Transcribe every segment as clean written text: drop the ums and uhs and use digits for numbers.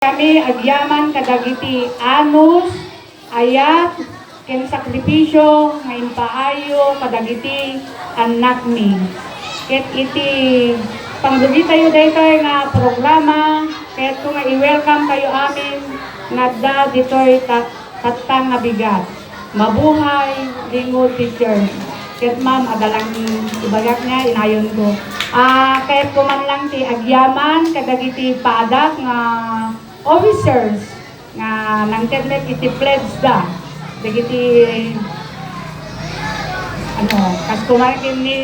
Kami agyaman kadagiti anus, ayat, ken sakripisyo, ngayon paayo, kadagiti anak mi. Ket iti pangdugi tayo daytoy nga programa, ket kung nga i-welcome kayo amin, nga da ditoy tatang nga bigat. Mabuhay, lingod teacher. Ket ma'am, adalang ibagak nga, inayon ko. Kahit kuman lang ti agyaman, kadagiti padak nga officers nga nang termet iti pledge da dagiti kas kumarin ni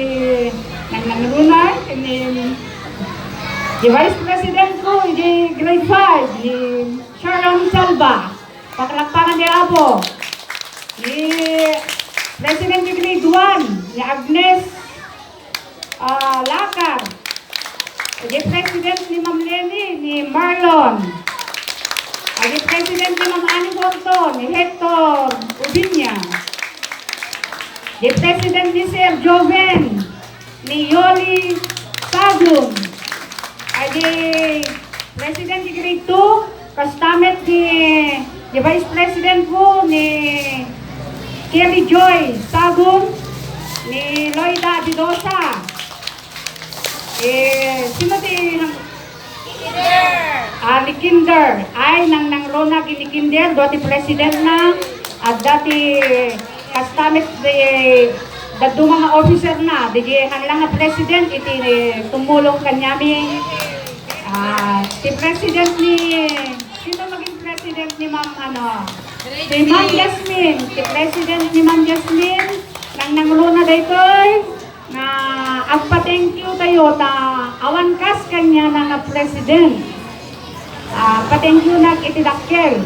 nanglunay ni Vice President ko di grade 5 ni Sharon Salva pakalakpakan ni Abo ni President ni grade 1 ni Agnes Lakar ni President ni Ma'am Lenny ni Marlon ni President ni Ma'am Annie Horton, ni Hector Ubinya, ni President ni Sir Joven, ni Yoli Sadum, ni President ni Grade 2, kastamet ni Vice President ko, ni Kelly Joy Sadum, ni Loida Bidosa, sino ni Kinder ay nang Rona ni Kinder dati president na at dati kastamit dadto mga officer na di hanlang nga president iti tumulong kanyami si president ni sino maging president ni Ma'am si Ma'am Jasmine si president ni Ma'am Jasmine nang Rona daytoy na agpa-thank you tayo ta awan kas kanya nga president. Pa-thank you na itidakkel.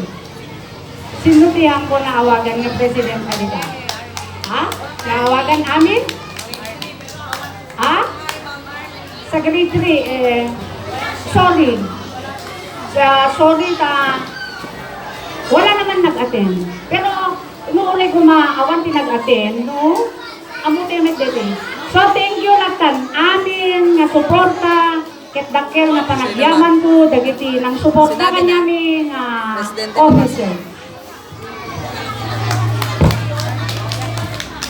Sino tiyang ko naawagan ng president na dito? Naawagan amin? Sa grade 3, sorry. Sorry wala naman nag-attend. Pero, umuulay ko maawan tinag-attend, no? Amuti dito. So, thank you nagtan amin nga suporta ket dakkel nga panagyaman ko dagiti nang suporta kanyami nga officer.